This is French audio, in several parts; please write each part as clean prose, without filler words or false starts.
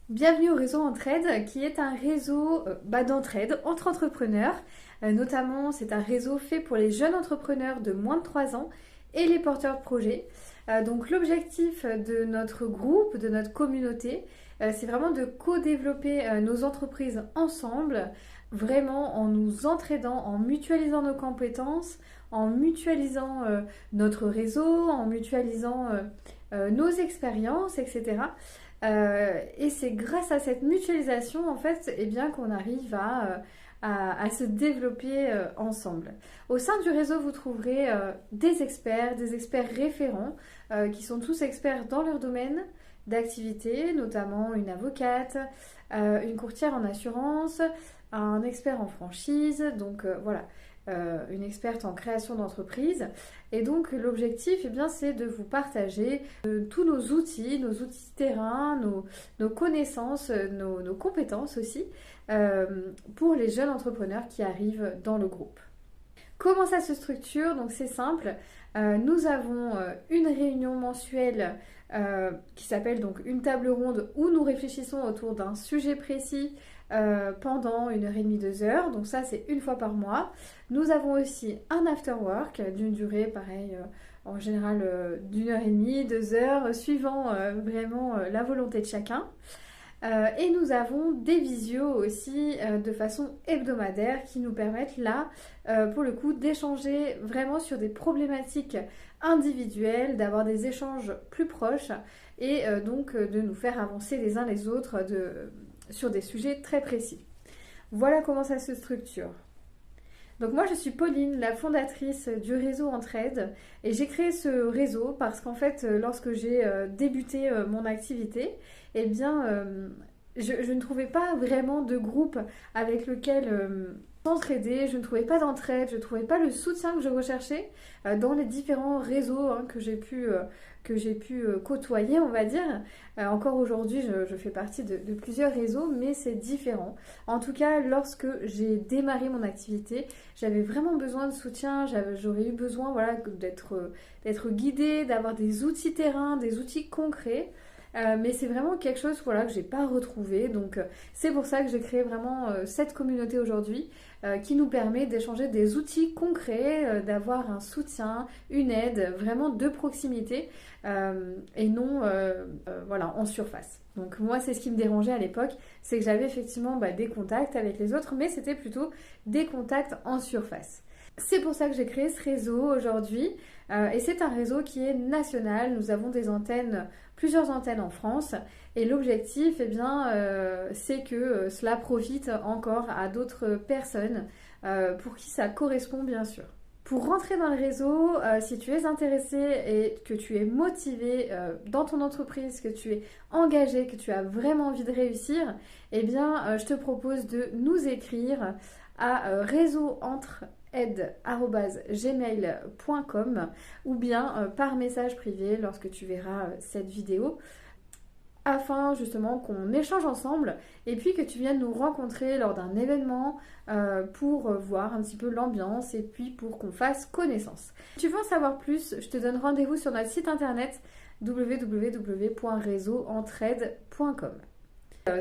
Bienvenue au réseau Entraide, qui est un réseau d'entraide entre entrepreneurs. Notamment, c'est un réseau fait pour les jeunes entrepreneurs de moins de 3 ans et les porteurs de projets. Donc l'objectif de notre groupe, de notre communauté, c'est vraiment de co-développer nos entreprises ensemble, vraiment en nous entraidant, en mutualisant nos compétences, en mutualisant notre réseau, en mutualisant nos expériences, etc. Et c'est grâce à cette mutualisation en fait eh bien, qu'on arrive à se développer ensemble. Au sein du réseau, vous trouverez des experts référents qui sont tous experts dans leur domaine d'activité, notamment une avocate, une courtière en assurance, un expert en franchise, donc voilà, une experte en création d'entreprise. Et donc l'objectif, eh bien, c'est de vous partager tous nos outils terrain, nos connaissances, nos compétences aussi, pour les jeunes entrepreneurs qui arrivent dans le groupe. Comment ça se structure? Donc c'est simple, nous avons une réunion mensuelle qui s'appelle donc une table ronde où nous réfléchissons autour d'un sujet précis pendant 1h30, 2 heures. Donc ça c'est une fois par mois. Nous avons aussi un after work d'une durée pareil en général d'1h30, 2 heures, suivant vraiment la volonté de chacun. Et nous avons des visios aussi de façon hebdomadaire qui nous permettent là, pour le coup, d'échanger vraiment sur des problématiques individuelles, d'avoir des échanges plus proches et donc de nous faire avancer les uns les autres sur des sujets très précis. Voilà comment ça se structure. Donc moi je suis Pauline, la fondatrice du réseau Entraide, et j'ai créé ce réseau parce qu'en fait lorsque j'ai débuté mon activité, eh bien je ne trouvais pas vraiment de groupe avec lequel s'entraider, je ne trouvais pas d'entraide, je ne trouvais pas le soutien que je recherchais dans les différents réseaux que j'ai pu côtoyer, on va dire. Encore aujourd'hui, je fais partie de plusieurs réseaux, mais c'est différent. En tout cas, lorsque j'ai démarré mon activité, j'avais vraiment besoin de soutien, j'aurais eu besoin voilà, d'être guidée, d'avoir des outils terrain, des outils concrets. Mais c'est vraiment quelque chose voilà, que j'ai pas retrouvé. Donc c'est pour ça que j'ai créé vraiment cette communauté aujourd'hui qui nous permet d'échanger des outils concrets, d'avoir un soutien, une aide vraiment de proximité et non voilà, en surface. Donc moi c'est ce qui me dérangeait à l'époque, c'est que j'avais effectivement des contacts avec les autres, mais c'était plutôt des contacts en surface. C'est pour ça que j'ai créé ce réseau aujourd'hui et c'est un réseau qui est national. Nous avons plusieurs antennes en France et l'objectif eh bien, c'est que cela profite encore à d'autres personnes pour qui ça correspond bien sûr. Pour rentrer dans le réseau, si tu es intéressé et que tu es motivé dans ton entreprise, que tu es engagé, que tu as vraiment envie de réussir, eh bien, je te propose de nous écrire à réseauentraide@gmail.com ou bien par message privé lorsque tu verras cette vidéo afin justement qu'on échange ensemble et puis que tu viennes nous rencontrer lors d'un événement pour voir un petit peu l'ambiance et puis pour qu'on fasse connaissance. Si tu veux en savoir plus, je te donne rendez-vous sur notre site internet www.réseauentraide.com.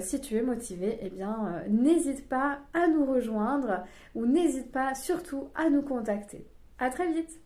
Si tu es motivé, eh bien, n'hésite pas à nous rejoindre ou n'hésite pas surtout à nous contacter. À très vite!